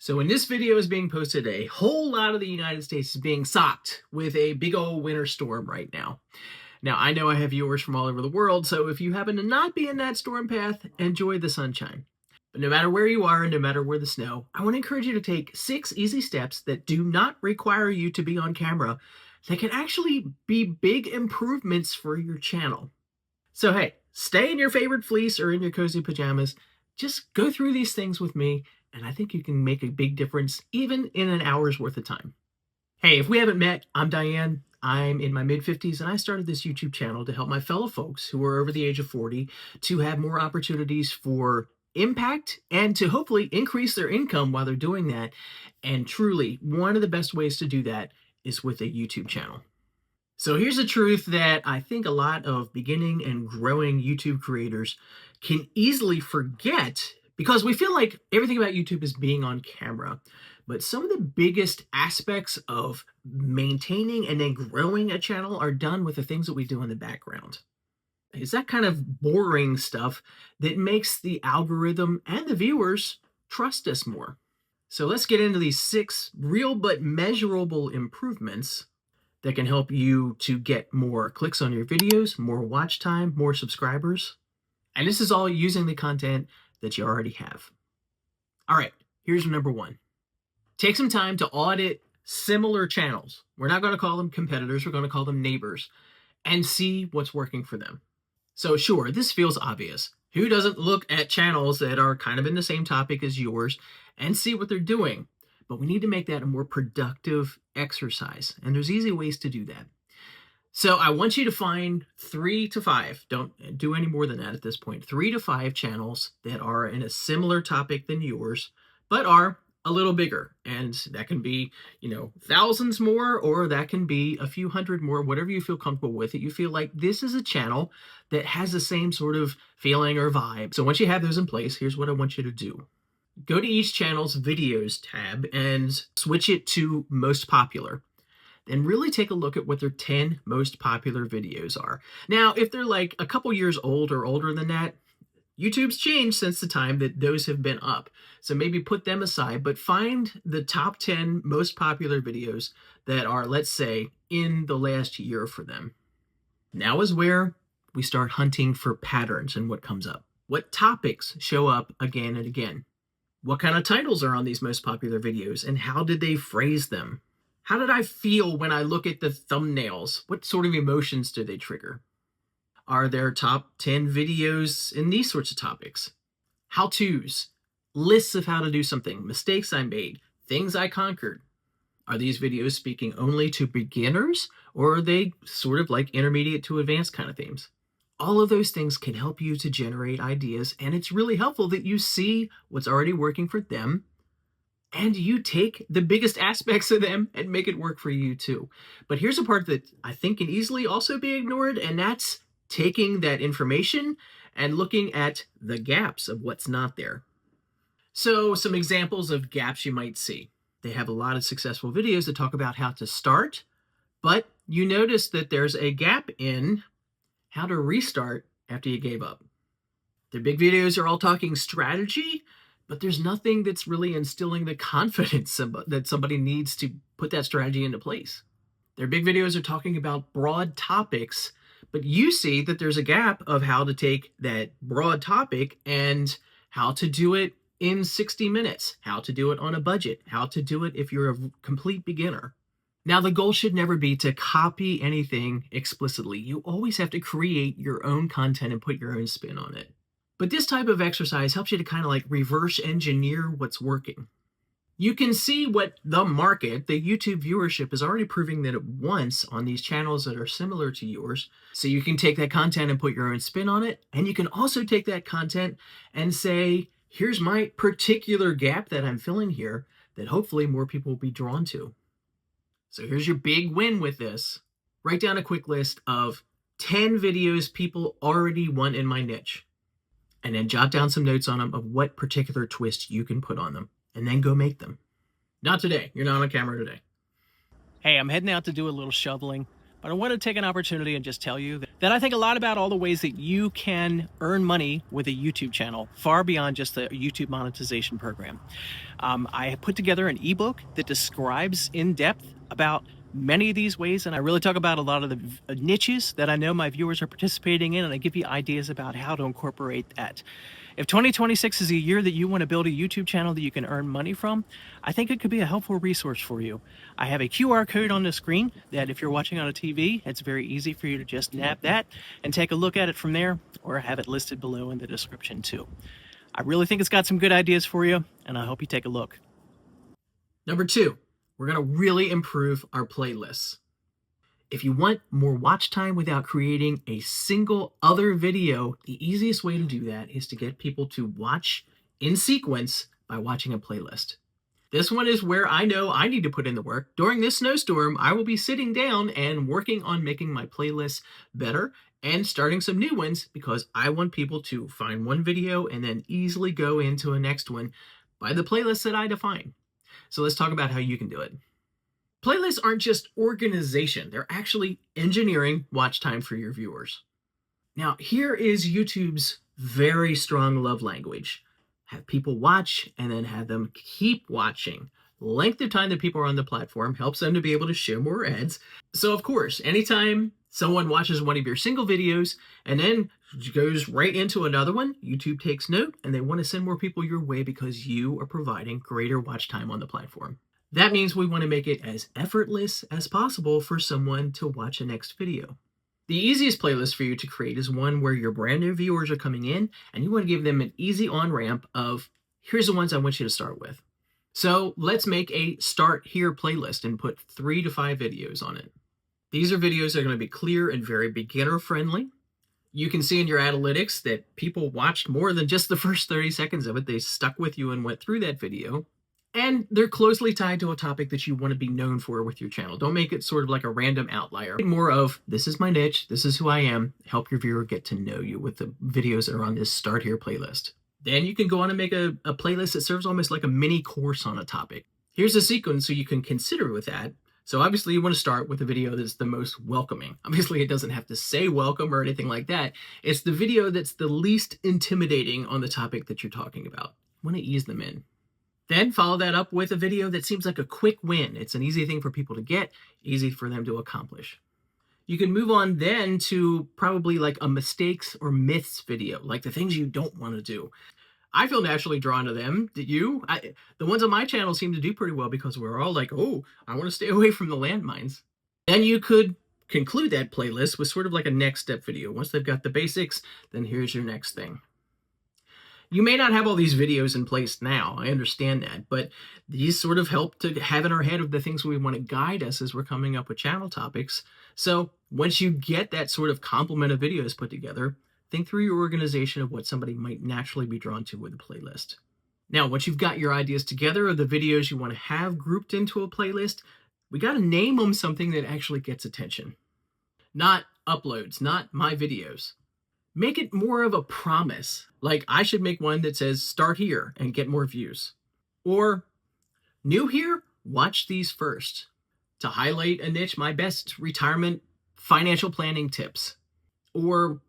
So when this video is being posted, a whole lot of the United States is being socked with a big old winter storm right now. Now, I know I have viewers from all over the world, so if you happen to not be in that storm path, enjoy the sunshine. But no matter where you are and no matter where the snow, I want to encourage you to take 6 easy steps that do not require you to be on camera that can actually be big improvements for your channel. So hey, stay in your favorite fleece or in your cozy pajamas. Just go through these things with me, and I think you can make a big difference even in an hour's worth of time. Hey, if we haven't met, I'm Diane. I'm in my mid-50s, and I started this YouTube channel to help my fellow folks who are over the age of 40 to have more opportunities for impact and to hopefully increase their income while they're doing that. And truly, one of the best ways to do that is with a YouTube channel. So here's the truth that I think a lot of beginning and growing YouTube creators can easily forget because we feel like everything about YouTube is being on camera. But some of the biggest aspects of maintaining and then growing a channel are done with the things that we do in the background. It's that kind of boring stuff that makes the algorithm and the viewers trust us more. So let's get into these 6 real but measurable improvements that can help you to get more clicks on your videos, more watch time, more subscribers. And this is all using the content that you already have. All right, here's number 1. Take some time to audit similar channels. We're not going to call them competitors, we're going to call them neighbors, and see what's working for them. So sure, this feels obvious. Who doesn't look at channels that are kind of in the same topic as yours and see what they're doing? But we need to make that a more productive exercise, and there's easy ways to do that. So I want you to find 3 to 5, don't do any more than that at this point, 3 to 5 channels that are in a similar topic than yours, but are a little bigger. And that can be, thousands more, or that can be a few hundred more, whatever you feel comfortable with it. You feel like this is a channel that has the same sort of feeling or vibe. So once you have those in place, here's what I want you to do. Go to each channel's videos tab and switch it to most popular. Then really take a look at what their 10 most popular videos are. Now, if they're like a couple years old or older than that, YouTube's changed since the time that those have been up. So maybe put them aside, but find the top 10 most popular videos that are, let's say, in the last year for them. Now is where we start hunting for patterns and what comes up. What topics show up again and again? What kind of titles are on these most popular videos, and how did they phrase them? How did I feel when I look at the thumbnails? What sort of emotions do they trigger? Are there top 10 videos in these sorts of topics? How-tos, lists of how to do something, mistakes I made, things I conquered. Are these videos speaking only to beginners, or are they sort of like intermediate to advanced kind of themes? All of those things can help you to generate ideas, and it's really helpful that you see what's already working for them and you take the biggest aspects of them and make it work for you too. But here's a part that I think can easily also be ignored, and that's taking that information and looking at the gaps of what's not there. So some examples of gaps you might see. They have a lot of successful videos that talk about how to start, but you notice that there's a gap in how to restart after you gave up. Their big videos are all talking strategy, but there's nothing that's really instilling the confidence that somebody needs to put that strategy into place. Their big videos are talking about broad topics, but you see that there's a gap of how to take that broad topic and how to do it in 60 minutes, how to do it on a budget, how to do it if you're a complete beginner. Now, the goal should never be to copy anything explicitly. You always have to create your own content and put your own spin on it. But this type of exercise helps you to kind of like reverse engineer what's working. You can see what the market, the YouTube viewership, is already proving that it wants on these channels that are similar to yours. So you can take that content and put your own spin on it. And you can also take that content and say, here's my particular gap that I'm filling here that hopefully more people will be drawn to. So here's your big win with this. Write down a quick list of 10 videos people already want in my niche. And then jot down some notes on them of what particular twist you can put on them, and then go make them. Not today. You're not on camera today. Hey, I'm heading out to do a little shoveling. But I want to take an opportunity and just tell you that I think a lot about all the ways that you can earn money with a YouTube channel, far beyond just the YouTube monetization program. I put together an ebook that describes in depth about many of these ways, and I really talk about a lot of the niches that I know my viewers are participating in, and I give you ideas about how to incorporate that. If 2026 is a year that you want to build a YouTube channel that you can earn money from, I think it could be a helpful resource for you. I have a QR code on the screen that if you're watching on a TV, it's very easy for you to just nab that and take a look at it from there, or have it listed below in the description too. I really think it's got some good ideas for you, and I hope you take a look. Number 2, we're going to really improve our playlists. If you want more watch time without creating a single other video, the easiest way to do that is to get people to watch in sequence by watching a playlist. This one is where I know I need to put in the work. During this snowstorm, I will be sitting down and working on making my playlists better and starting some new ones because I want people to find one video and then easily go into a next one by the playlist that I define. So let's talk about how you can do it. Playlists aren't just organization, they're actually engineering watch time for your viewers. Now, here is YouTube's very strong love language. Have people watch and then have them keep watching. Length of time that people are on the platform helps them to be able to show more ads. So of course, anytime someone watches one of your single videos and then goes right into another one, YouTube takes note and they want to send more people your way because you are providing greater watch time on the platform. That means we want to make it as effortless as possible for someone to watch a next video. The easiest playlist for you to create is one where your brand new viewers are coming in and you want to give them an easy on-ramp of, here's the ones I want you to start with. So let's make a start here playlist and put 3 to 5 videos on it. These are videos that are going to be clear and very beginner friendly. You can see in your analytics that people watched more than just the first 30 seconds of it. They stuck with you and went through that video. And they're closely tied to a topic that you want to be known for with your channel. Don't make it sort of like a random outlier. More of, this is my niche, this is who I am. Help your viewer get to know you with the videos that are on this Start Here playlist. Then you can go on and make a playlist that serves almost like a mini course on a topic. Here's a sequence so you can consider with that. So obviously you want to start with a video that's the most welcoming. Obviously it doesn't have to say welcome or anything like that. It's the video that's the least intimidating on the topic that you're talking about. You want to ease them in. Then follow that up with a video that seems like a quick win. It's an easy thing for people to get, easy for them to accomplish. You can move on then to probably like a mistakes or myths video, like the things you don't want to do. I feel naturally drawn to them. Did you? The ones on my channel seem to do pretty well because we're all like, oh, I want to stay away from the landmines. Then you could conclude that playlist with sort of like a next step video. Once they've got the basics, then here's your next thing. You may not have all these videos in place now, I understand that, but these sort of help to have in our head of the things we want to guide us as we're coming up with channel topics. So once you get that sort of complement of videos put together, think through your organization of what somebody might naturally be drawn to with a playlist. Now, once you've got your ideas together of the videos you want to have grouped into a playlist, we got to name them something that actually gets attention. Not uploads, not my videos. Make it more of a promise. Like I should make one that says start here and get more views. Or new here, watch these first. To highlight a niche, my best retirement financial planning tips. Or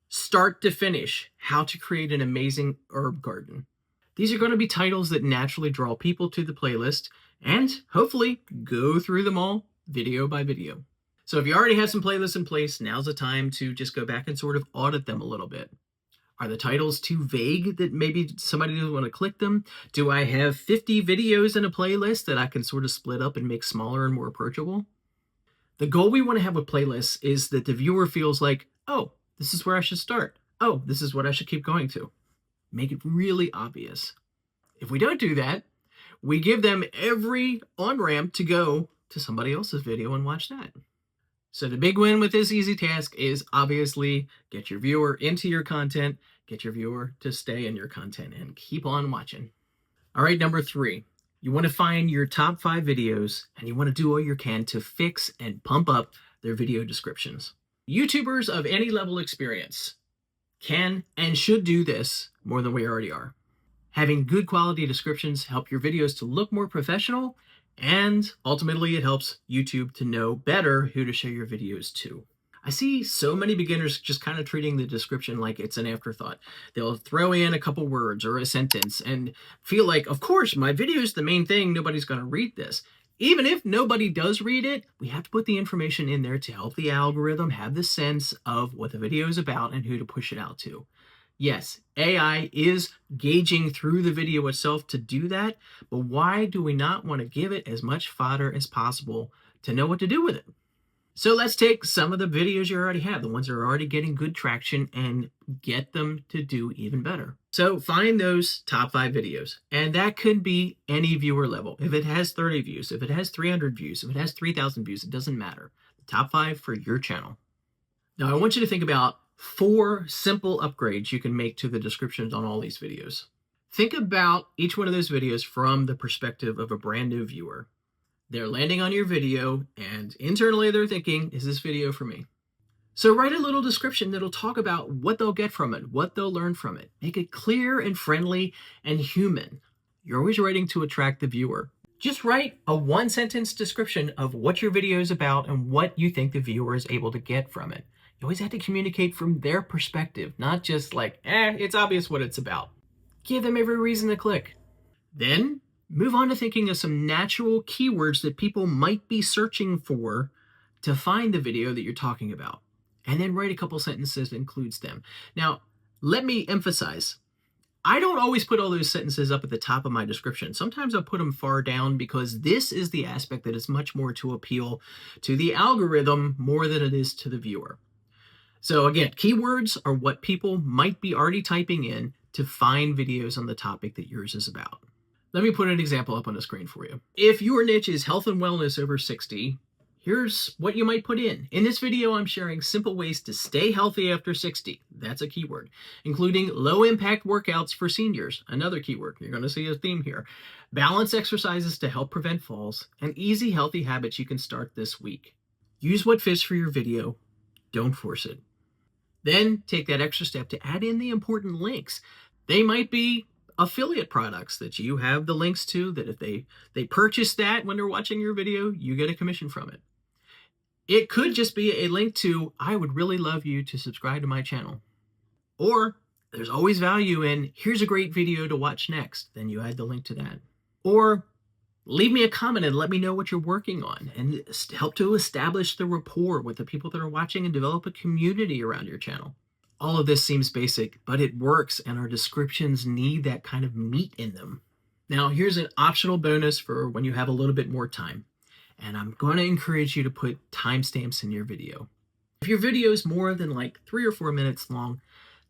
start to finish, how to create an amazing herb garden. These are going to be titles that naturally draw people to the playlist and hopefully go through them all video by video. So if you already have some playlists in place, now's the time to just go back and sort of audit them a little bit. Are the titles too vague that maybe somebody doesn't want to click them? Do I have 50 videos in a playlist that I can sort of split up and make smaller and more approachable? The goal we want to have with playlists is that the viewer feels like, oh, this is where I should start. Oh, this is what I should keep going to. Make it really obvious. If we don't do that, we give them every on-ramp to go to somebody else's video and watch that. So the big win with this easy task is obviously get your viewer into your content, get your viewer to stay in your content and keep on watching. All right, number 3, you want to find your top 5 videos and you want to do all you can to fix and pump up their video descriptions. YouTubers of any level experience can and should do this more than we already are. Having good quality descriptions help your videos to look more professional, and ultimately it helps YouTube to know better who to show your videos to. I see so many beginners just kind of treating the description like it's an afterthought. They'll throw in a couple words or a sentence and feel like, of course, my video is the main thing. Nobody's going to read this. Even if nobody does read it, we have to put the information in there to help the algorithm have the sense of what the video is about and who to push it out to. Yes, AI is gauging through the video itself to do that, but why do we not want to give it as much fodder as possible to know what to do with it? So let's take some of the videos you already have, the ones that are already getting good traction, and get them to do even better. So find those top 5 videos, and that could be any viewer level. If it has 30 views, if it has 300 views, if it has 3,000 views, it doesn't matter. The top 5 for your channel. Now I want you to think about 4 simple upgrades you can make to the descriptions on all these videos. Think about each one of those videos from the perspective of a brand new viewer. They're landing on your video, and internally they're thinking, is this video for me? So write a little description that'll talk about what they'll get from it, what they'll learn from it. Make it clear and friendly and human. You're always writing to attract the viewer. Just write a 1-sentence description of what your video is about and what you think the viewer is able to get from it. You always have to communicate from their perspective, not just like, it's obvious what it's about. Give them every reason to click. Then move on to thinking of some natural keywords that people might be searching for to find the video that you're talking about. And then write a couple sentences that includes them. Now, let me emphasize, I don't always put all those sentences up at the top of my description. Sometimes I'll put them far down because this is the aspect that is much more to appeal to the algorithm more than it is to the viewer. So again, keywords are what people might be already typing in to find videos on the topic that yours is about. Let me put an example up on the screen for you. If your niche is health and wellness over 60, here's what you might put in. In this video, I'm sharing simple ways to stay healthy after 60. That's a keyword. Including low-impact workouts for seniors. Another keyword. You're going to see a theme here. Balance exercises to help prevent falls. And easy, healthy habits you can start this week. Use what fits for your video. Don't force it. Then take that extra step to add in the important links. They might be affiliate products that you have the links to, that if they purchase that when they're watching your video, you get a commission from it. It could just be a link to, I would really love you to subscribe to my channel. Or there's always value in, here's a great video to watch next. Then you add the link to that. Or leave me a comment and let me know what you're working on and help to establish the rapport with the people that are watching and develop a community around your channel. All of this seems basic, but it works, and our descriptions need that kind of meat in them. Now, here's an optional bonus for when you have a little bit more time. And I'm going to encourage you to put timestamps in your video. If your video is more than like 3 or 4 minutes long,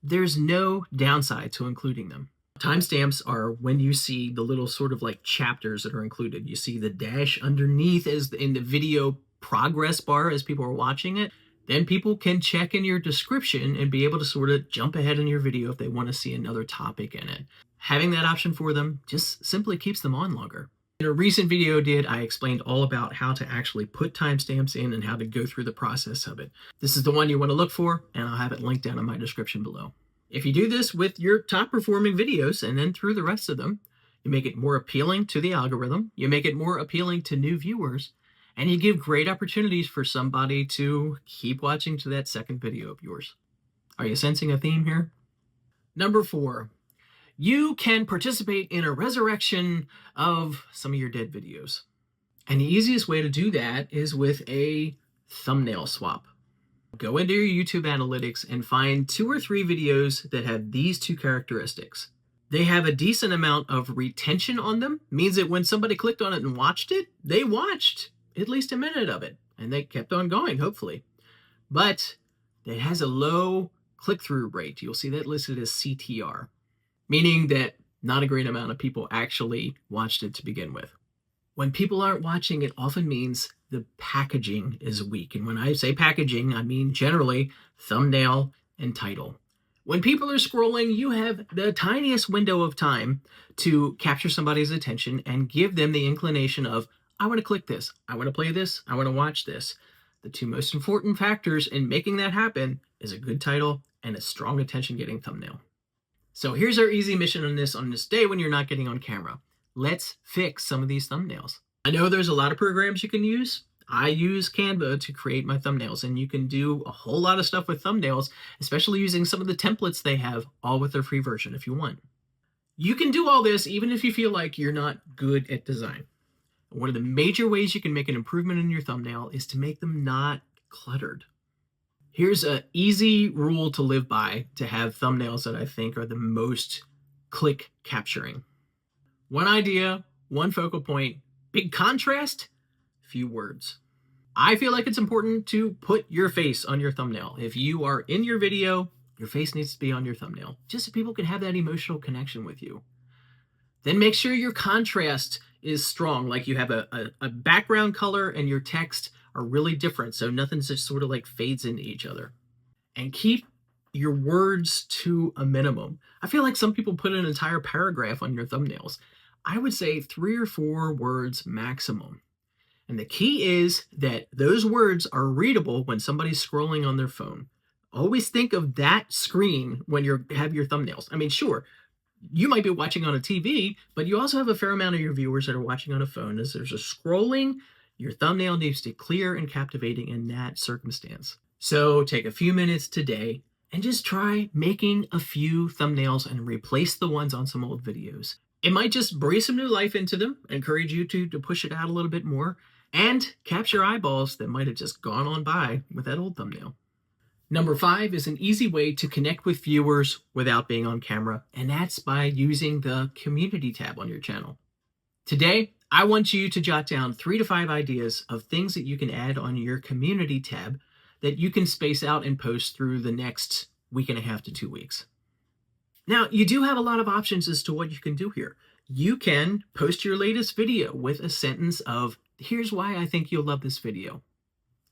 there's no downside to including them. Timestamps are when you see the little sort of like chapters that are included. You see the dash underneath as in the video progress bar as people are watching it. Then people can check in your description and be able to sort of jump ahead in your video if they want to see another topic in it. Having that option for them just simply keeps them on longer. In a recent video I explained all about how to actually put timestamps in and how to go through the process of it. This is the one you want to look for, and I'll have it linked down in my description below. If you do this with your top performing videos and then through the rest of them, you make it more appealing to the algorithm, you make it more appealing to new viewers, and you give great opportunities for somebody to keep watching to that second video of yours. Are you sensing a theme here? Number 4, you can participate in a resurrection of some of your dead videos. And the easiest way to do that is with a thumbnail swap. Go into your YouTube analytics and find 2 or 3 videos that have these 2 characteristics. They have a decent amount of retention on them, means that when somebody clicked on it and watched it, they watched at least a minute of it, and they kept on going, hopefully. But it has a low click-through rate. You'll see that listed as CTR, meaning that not a great amount of people actually watched it to begin with. When people aren't watching, it often means the packaging is weak. And when I say packaging, I mean generally thumbnail and title. When people are scrolling, you have the tiniest window of time to capture somebody's attention and give them the inclination of, I want to click this, I want to play this, I want to watch this. The 2 most important factors in making that happen is a good title and a strong attention-getting thumbnail. So here's our easy mission on this day when you're not getting on camera. Let's fix some of these thumbnails. I know there's a lot of programs you can use. I use Canva to create my thumbnails, and you can do a whole lot of stuff with thumbnails, especially using some of the templates they have, all with their free version if you want. You can do all this even if you feel like you're not good at design. One of the major ways you can make an improvement in your thumbnail is to make them not cluttered. Here's an easy rule to live by to have thumbnails that I think are the most click capturing. One idea, one focal point, big contrast, few words. I feel like it's important to put your face on your thumbnail. If you are in your video, your face needs to be on your thumbnail, just so people can have that emotional connection with you. Then make sure your contrast is strong, like you have a background color and your text are really different, so nothing's just sort of like fades into each other. And keep your words to a minimum. I feel like some people put an entire paragraph on your thumbnails. I would say 3 or 4 words maximum. And the key is that those words are readable when somebody's scrolling on their phone. Always think of that screen when you have your thumbnails. I mean, sure, you might be watching on a TV, but you also have a fair amount of your viewers that are watching on a phone. As there's a scrolling, your thumbnail needs to be clear and captivating in that circumstance. So take a few minutes today and just try making a few thumbnails and replace the ones on some old videos. It might just breathe some new life into them, encourage you to push it out a little bit more, and capture eyeballs that might have just gone on by with that old thumbnail. Number 5 is an easy way to connect with viewers without being on camera, and that's by using the community tab on your channel. Today, I want you to jot down 3 to 5 ideas of things that you can add on your community tab that you can space out and post through the next week and a half to 2 weeks. Now, you do have a lot of options as to what you can do here. You can post your latest video with a sentence of, here's why I think you'll love this video.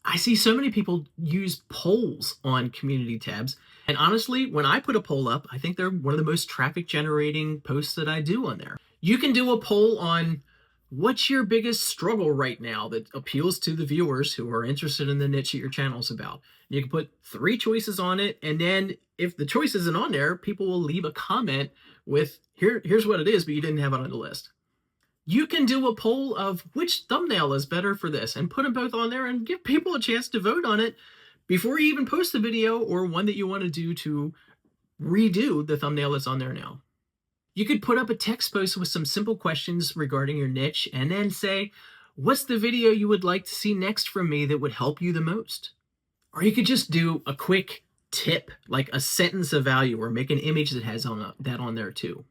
I see so many people use polls on community tabs. And honestly, when I put a poll up, I think they're one of the most traffic generating posts that I do on there. You can do a poll on what's your biggest struggle right now that appeals to the viewers who are interested in the niche that your channel's about. You can put 3 choices on it, and then if the choice isn't on there, people will leave a comment with, here's what it is, but you didn't have it on the list. You can do a poll of which thumbnail is better for this and put them both on there and give people a chance to vote on it before you even post the video or one that you want to do to redo the thumbnail that's on there now. You could put up a text post with some simple questions regarding your niche and then say, what's the video you would like to see next from me that would help you the most? Or you could just do a quick tip, like a sentence of value, or make an image that has that on there too.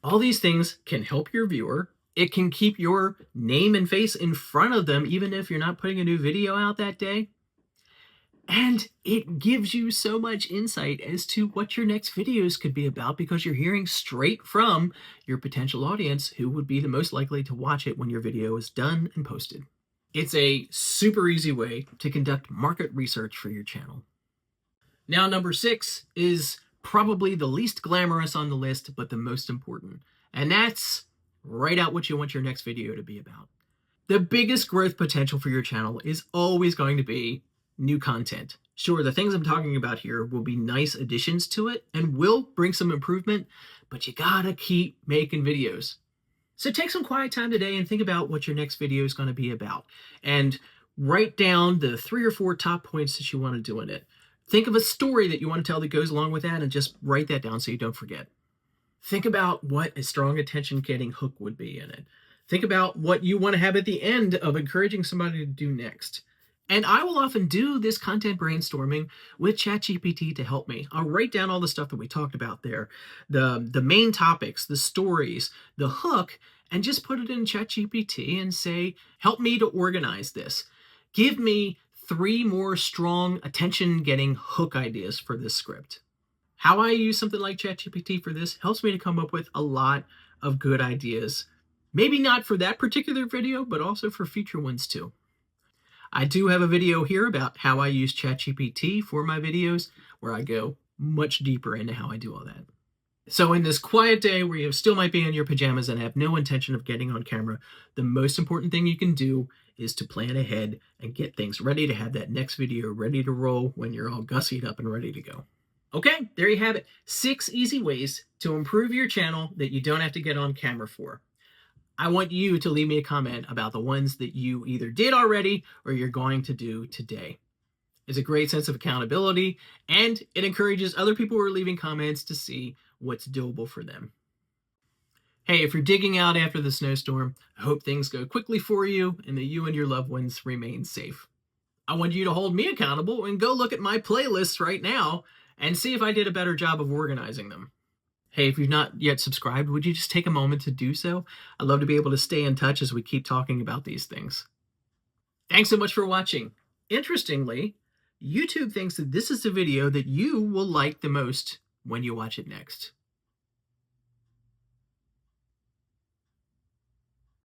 All these things can help your viewer. It can keep your name and face in front of them, even if you're not putting a new video out that day. And it gives you so much insight as to what your next videos could be about, because you're hearing straight from your potential audience who would be the most likely to watch it when your video is done and posted. It's a super easy way to conduct market research for your channel. Now, number 6 is probably the least glamorous on the list, but the most important. And that's write out what you want your next video to be about. The biggest growth potential for your channel is always going to be new content. Sure, the things I'm talking about here will be nice additions to it and will bring some improvement, but you gotta keep making videos. So take some quiet time today and think about what your next video is going to be about, and write down the 3 or 4 top points that you want to do in it. Think of a story that you want to tell that goes along with that and just write that down so you don't forget. Think about what a strong attention-getting hook would be in it. Think about what you want to have at the end of encouraging somebody to do next. And I will often do this content brainstorming with ChatGPT to help me. I'll write down all the stuff that we talked about there, the main topics, the stories, the hook, and just put it in ChatGPT and say, help me to organize this. Give me 3 more strong attention-getting hook ideas for this script. How I use something like ChatGPT for this helps me to come up with a lot of good ideas. Maybe not for that particular video, but also for future ones too. I do have a video here about how I use ChatGPT for my videos, where I go much deeper into how I do all that. So in this quiet day where you still might be in your pajamas and have no intention of getting on camera, the most important thing you can do is to plan ahead and get things ready to have that next video ready to roll when you're all gussied up and ready to go. Okay, there you have it. 6 easy ways to improve your channel that you don't have to get on camera for. I want you to leave me a comment about the ones that you either did already or you're going to do today. It's a great sense of accountability, and it encourages other people who are leaving comments to see what's doable for them. Hey, if you're digging out after the snowstorm, I hope things go quickly for you and that you and your loved ones remain safe. I want you to hold me accountable and go look at my playlists right now and see if I did a better job of organizing them. Hey, if you've not yet subscribed, would you just take a moment to do so? I'd love to be able to stay in touch as we keep talking about these things. Thanks so much for watching. Interestingly, YouTube thinks that this is the video that you will like the most when you watch it next.